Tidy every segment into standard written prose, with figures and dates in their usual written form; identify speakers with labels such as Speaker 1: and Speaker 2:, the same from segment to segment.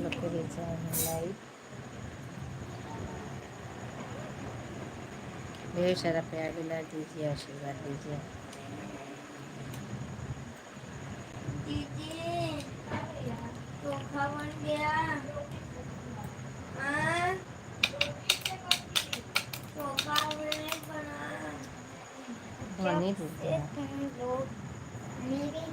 Speaker 1: लोग के बीच में लाइव ढेर सारा प्यार दिला दीजिए, आशीर्वाद दीजिए। दीदी चोखा बन गया। चोखा बना मेरी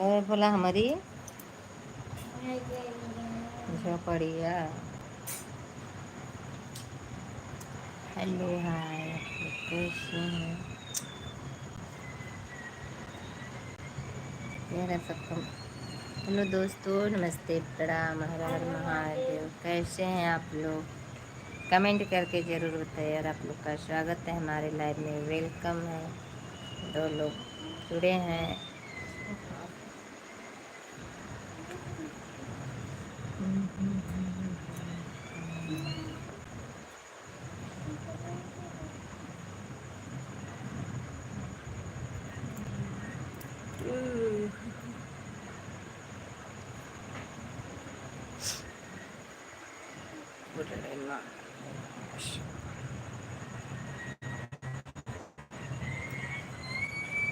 Speaker 1: और बोला हमारी झोपड़िया। हेलो हाय, कैसे हैं? मेरा सबको हेलो दोस्तों, नमस्ते, प्रणाम, हर हर महादेव। कैसे हैं आप लोग? कमेंट करके ज़रूर बताइए। और आप लोग का स्वागत है हमारे लाइव में, वेलकम है। दो लोग जुड़े हैं।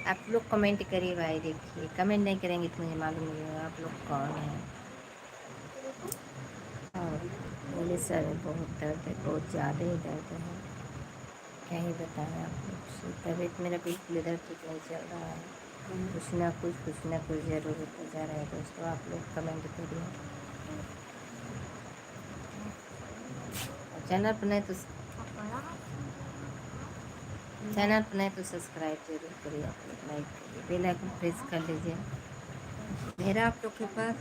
Speaker 1: आप लोग कमेंट करिए भाई। देखिए, कमेंट नहीं करेंगे तो मुझे मालूम नहीं होगा आप लोग कौन है। और मेरे सर में बहुत दर्द है, बहुत ज़्यादा ही दर्द है। क्या ही बताएं आप लोग से। तबीयत मेरा बिल्कुल इधर ठीक नहीं चल रहा है। कुछ ना कुछ ज़रूर होता जा रहा है दोस्तों। आप लोग कमेंट करिए। चैनल पर नहीं तो सब्सक्राइब जरूर करिए। आप लोग लाइक करिए, बेल आइकन प्रेस कर लीजिए। मेरा आप लोग के पास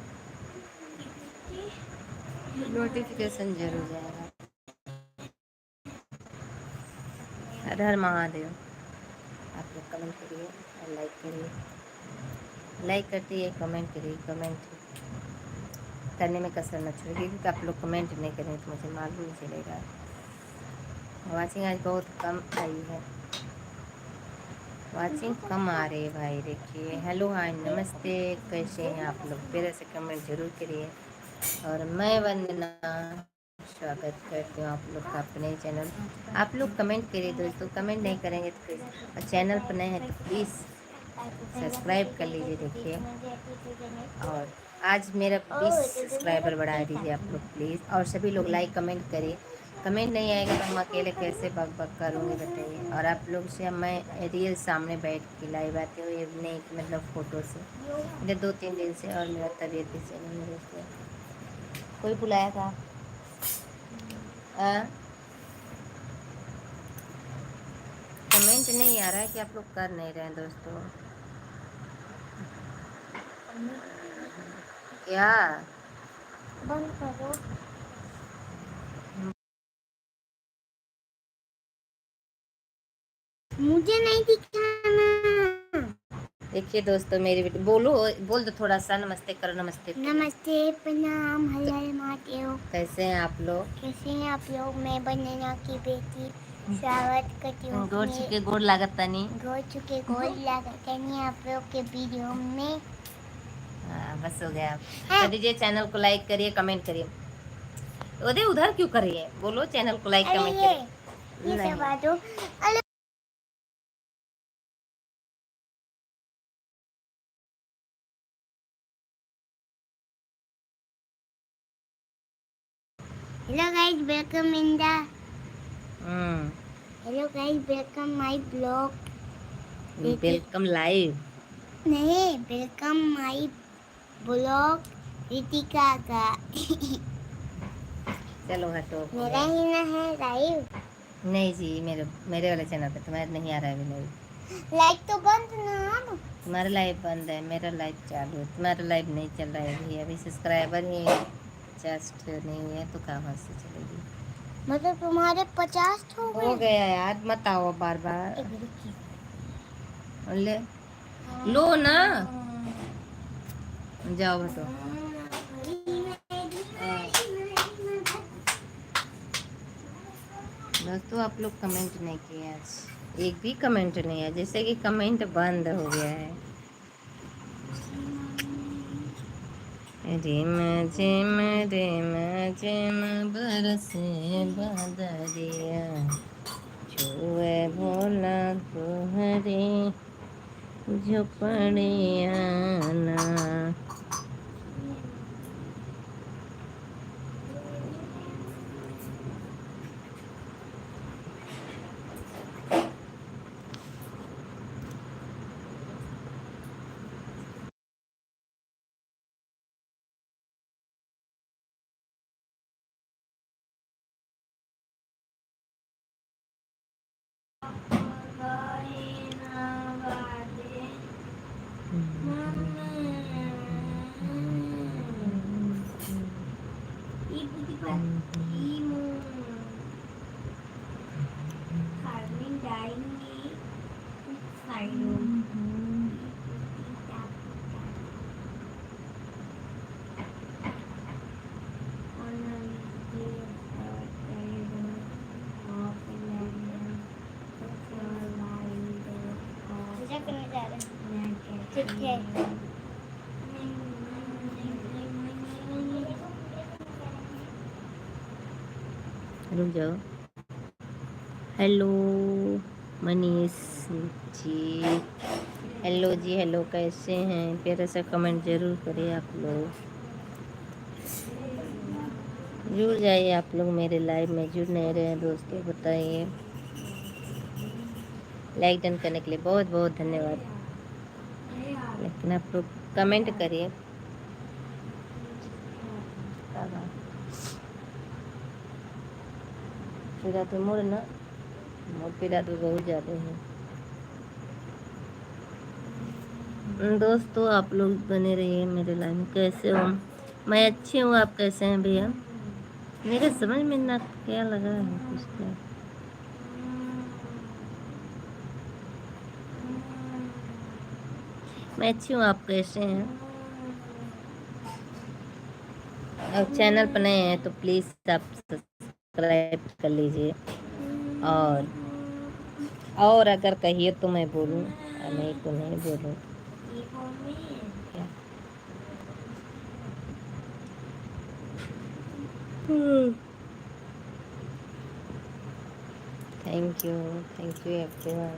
Speaker 1: नोटिफिकेशन जरूर जाएगा। हर हर महादेव। आप लोग कमेंट करिए और लाइक करिए। लाइक करती है, कमेंट करिए। कमेंट करने में कसर न छोड़िए, क्योंकि आप लोग कमेंट नहीं करेंगे तो मुझे मालूम नहीं चलेगा। वाचिंग आज बहुत कम आई है, वाचिंग कम आ रही है भाई। देखिए, हेलो हाय, नमस्ते, कैसे हैं आप लोग? फिर से कमेंट जरूर करिए। और मैं वंदना स्वागत करती हूँ आप लोग का अपने चैनल। आप लोग कमेंट करिए दोस्तों, कमेंट नहीं करेंगे तो फिर, और चैनल पर नए हैं तो प्लीज़ सब्सक्राइब कर लीजिए। देखिए, और आज मेरा 20 सब्सक्राइबर बढ़ा दीजिए आप लोग प्लीज़। और सभी लोग लाइक कमेंट करिए। कमेंट नहीं आएगा तो हम अकेले कैसे बक बक करूँगी बताइए। और आप लोग से मैं रियल सामने बैठ के लाइव आती हूँ, ये नहीं मतलब फ़ोटो से। मेरे 2-3 दिन से और मेरा तबीयत भी सही नहीं है दोस्तों। कोई बुलाया था? कमेंट नहीं आ रहा है कि आप लोग कर नहीं रहे हैं दोस्तों। क्या बंद करो, मुझे नहीं दिखाना। देखिए दोस्तों, मेरी बेटी बोल दो थोड़ा सा। नमस्ते करो, नमस्ते करो। नमस्ते, प्रणाम, हर हर महादेव। कैसे हैं आप लोग? कैसे हैं आप लोग? मैं वंदना की बेटी स्वागत करती हूँ। गोड़ लागत तनी आप लोग के वीडियो में। हाँ, बस हो गया। कर दीजिए, चैनल को लाइक करिए, कमेंट करिए। ओदे उधर क्यों कर रही है? बोलो चैनल को लाइक कमेंट करिए। ये बात hello guys, welcome in the hello guys, welcome my blog. Welcome live नहीं, वेलकम माय ब्लॉग रितिका का। चलो हटो, मेरा ही ना है लाइव। नहीं जी, मेरे वाले चैनल पे तुम्हारा नहीं आ रहा है अभी लाइव। लाइव तो बंद ना। तुम्हारा लाइव बंद है, मेरा लाइव चालू है। तुम्हारा लाइव नहीं चल रहा है अभी सब्सक्राइबर ही जस्ट नहीं है तो कहाँ से चलेगी। मतलब तुम्हारे 50 हो गया यार, मत आओ बार बार। ले लो ना। जाओ बेटो। दोस्तों आप लोग कमेंट नहीं किए आज, एक भी कमेंट नहीं है, जैसे कि कमेंट बंद हो गया है। रिम झिम रिम झिम बरसे बदरिया, छुए भोला तुहरी झोपड़िया ना। ठीक है। रुक जाओ। हेलो मनीष जी, हेलो जी, हेलो, कैसे हैं? प्यारा सा कमेंट जरूर करिए आप लोग। जुड़ जाइए आप लोग मेरे लाइव में, जुड़ नहीं रहे हैं दोस्तों, बताइए। लाइक डन करने के लिए बहुत बहुत धन्यवाद, लेकिन आप लोग कमेंट करिए। पीड़ा तो मोर ना, मोर पीड़ा तो बहुत ज़्यादा है। दोस्तों आप लोग बने रहिए मेरे लाइव में। कैसे हो? मैं अच्छी हूँ, आप कैसे हैं भैया? मेरे समझ में ना क्या लगा है कुछ तो। मैं अच्छी हूँ, आप कैसे हैं? अब चैनल पर नए हैं तो प्लीज़ आप सब्सक्राइब कर लीजिए, और अगर कहिए तो मैं बोलूँ, नहीं तो नहीं बोलूँ। Thank you everyone.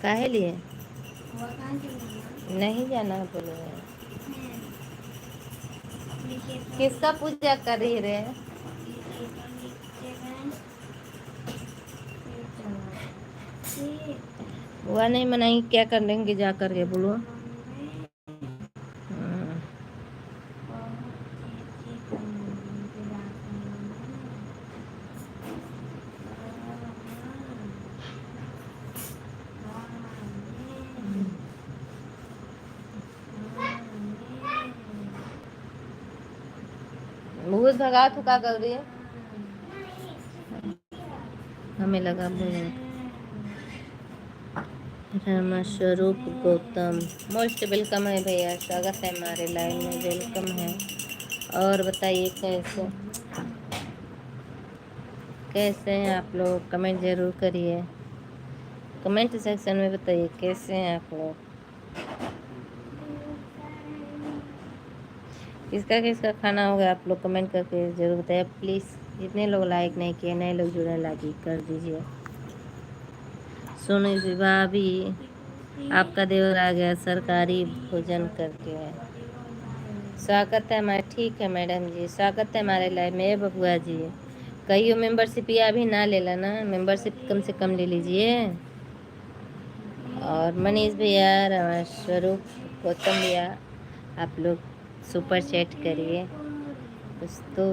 Speaker 1: काहे लिए नहीं जाना बोले? किसका पूजा कर रही रे? वह नहीं मनाई, क्या कर लेंगे जा कर के बोलो। भूत भगा थुका कर रही है, हमें लगा बोले। रामा स्वरूप गौतम मोस्ट वेलकम है भैया, स्वागत है हमारे लाइव में, वेलकम है। और बताइए कैसे हैं आप लोग? कमेंट जरूर करिए, कमेंट सेक्शन में बताइए कैसे हैं आप लोग। किसका किसका खाना हो गया आप लोग कमेंट करके जरूर बताइए प्लीज़। जितने लोग लाइक नहीं किए, नए लोग जुड़े, लाइक कर दीजिए। सोनू विवाह भी आपका देवर आ गया सरकारी भोजन करके। स्वागत है हमारे, ठीक है मैडम जी, स्वागत है हमारे लाइव में। बबुआ जी कहियो मेंबरशिप या अभी ना ले लेना, मेंबरशिप कम से कम ले लीजिए। और मनीष भैया, रमेश स्वरूप, गौतम भैया, आप लोग सुपर चैट करिए, कुछ तो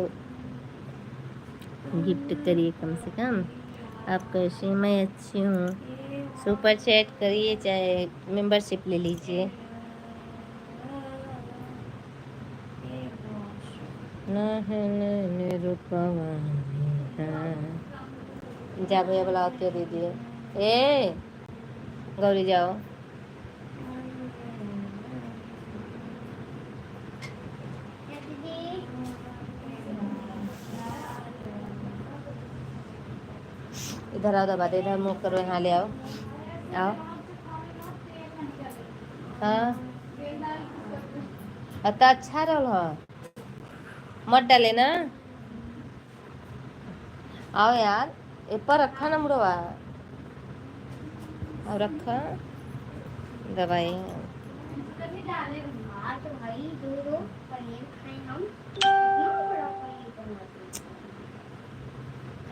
Speaker 1: गिफ्ट करिए कम से कम। आप कैसे? मैं अच्छी हूँ, सुपर चैट करिए चाहे मेंबरशिप ले लीजिए। नहीं रुपवा जा भैया बुलाओ के दीजिए। ए गौरी जाओ। इधर आओ दबा दे, इधर मुँह करो, यहाँ ले आओ। आओ हाँ तो अच्छा रहा, मत डाले ना। आओ यार, ऊपर रखा ना मुड़वा, और रखा दवाई।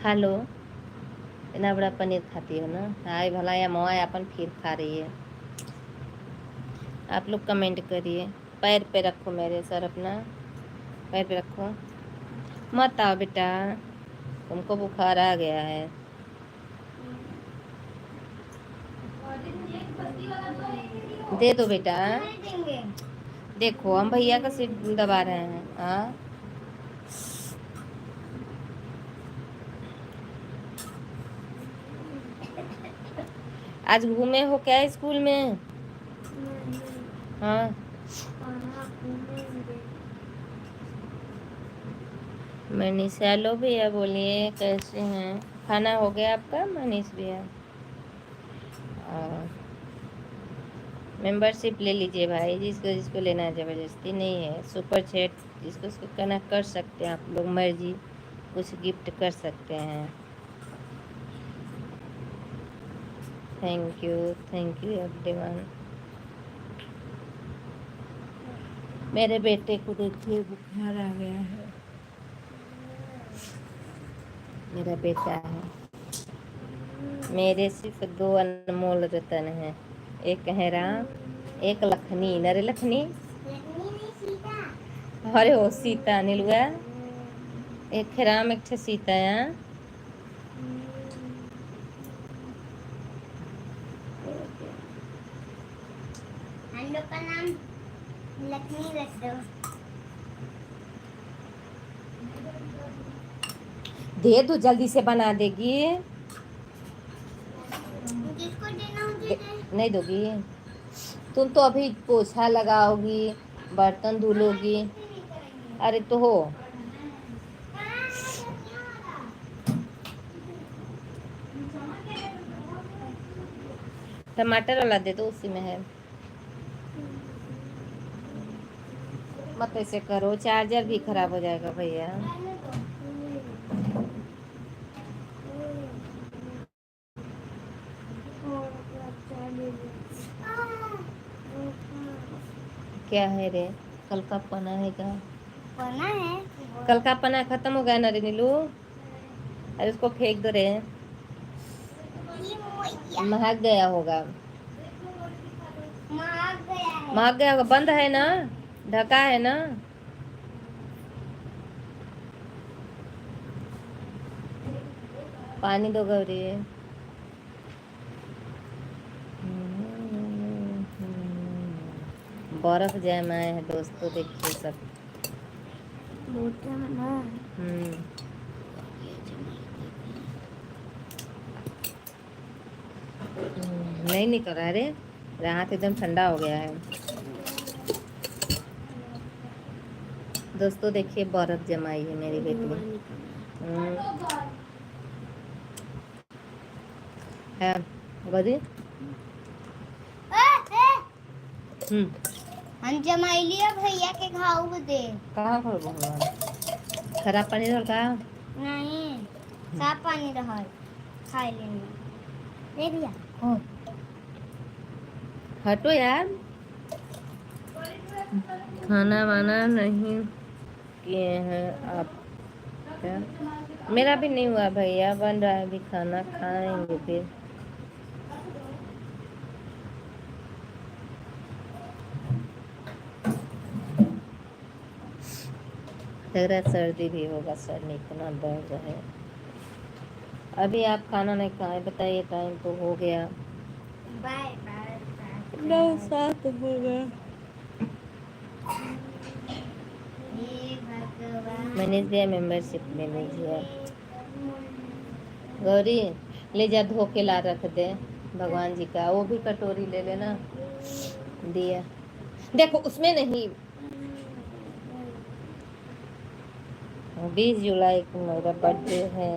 Speaker 1: खा लो, इतना बड़ा पनीर खाती हो ना। हाय भला या मोआ अपन फिर खा रही है। आप लोग कमेंट करिए। पैर पे रखो मेरे सर, अपना पैर पे रखो, मत आओ बेटा, तुमको बुखार आ गया है। दे दो बेटा, देखो हम भैया का सिर दबा रहे हैं। हाँ आज घूमे हो क्या स्कूल में? हाँ मनीष हेलो भैया, बोलिए कैसे हैं? खाना हो गया आपका मनीष भैया? मेंबरशिप ले लीजिए भाई, जिसको जिसको लेना है, ज़बरदस्ती नहीं है। सुपर चैट जिसको जिसको करना कर सकते हैं आप लोग, मर्जी कुछ गिफ्ट कर सकते हैं। Thank you everyone. मेरे बेटे को देखिए बुखार आ गया है, मेरा बेटा है। मेरे सिर्फ 2 अनमोल रतन हैं, एक है राम, एक लखनी। नरे लखनी, अरे हो सीता नीलुआ, एक है राम, एक है सीता। यहाँ हम लोग का नाम लक्ष्मी रख दो। दे दो, जल्दी से बना देगी। जिसको देना नहीं दोगी तुम तो अभी पोछा लगाओगी, बर्तन धुलोगी। अरे तो हो, टमाटर वाला दे दो, उसी में है। मत ऐसे करो, चार्जर भी खराब हो जाएगा भैया। क्या है रे, कल का पना है क्या? पना है, कल का पना खत्म हो गया ना रे नीलू। अरे उसको फेंक दो रे, महक गया होगा। महक गया होगा, बंद है ना, ढका है ना। पानी दो गौरी। बर्फ जमाए है दोस्तों, देखिए सब। नहीं निकल रहा रे, हाथ एकदम ठंडा हो गया है दोस्तों। देखिए बर्फ जमाई है मेरी बेटी है गौरी। हम जमाई लिया भैया के घाव दे। कहाँ खराब पानी रहा का? नहीं, साफ पानी रहा, खाए लेने दे दिया। हटो यार, खाना वाना नहीं किए हैं आप क्या? मेरा भी नहीं हुआ भैया, बन रहा है अभी खाना, खाएंगे फिर। लग रहा है सर्दी भी होगा, सर में इतना दर्द है। अभी आप खाना नहीं खाए, बताइए, टाइम तो हो गया 9:07 हो गया। मैंने दिया मेंबरशिप ले लीजिए। गौरी ले जा धो के ला रख दे भगवान जी का। वो भी कटोरी ले लेना। दिया देखो उसमें नहीं। 20 जुलाई को मेरा बर्थडे है।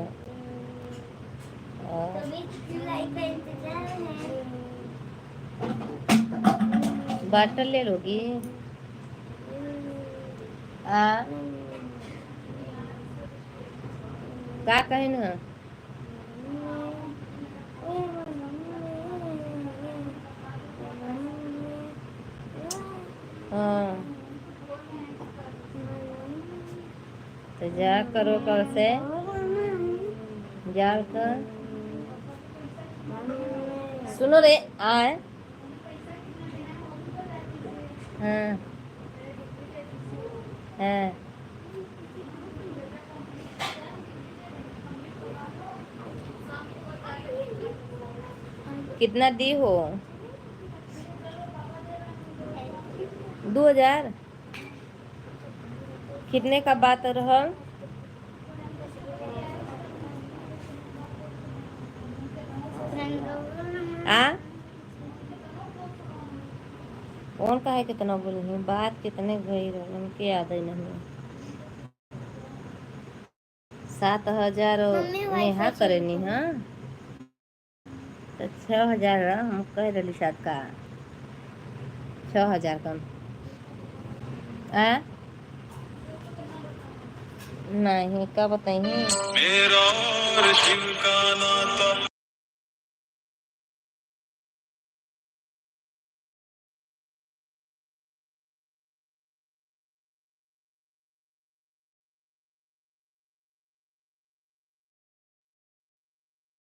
Speaker 1: बॉटल ले लोगी? का कहे ना? हाँ तो जा करो कल से जा कर। सुनो रे आए। हाँ हाँ कितना दी हो? 2000 कितने का बात रहा? कौन का है कितना बोली बात कितने गई रही याद है नहीं। 7000 नेहा करेनी। हाँ तो 6000 हम कह रही शायद का 6000 कम। नहीं का बताइए। मेरा और शिव का नाता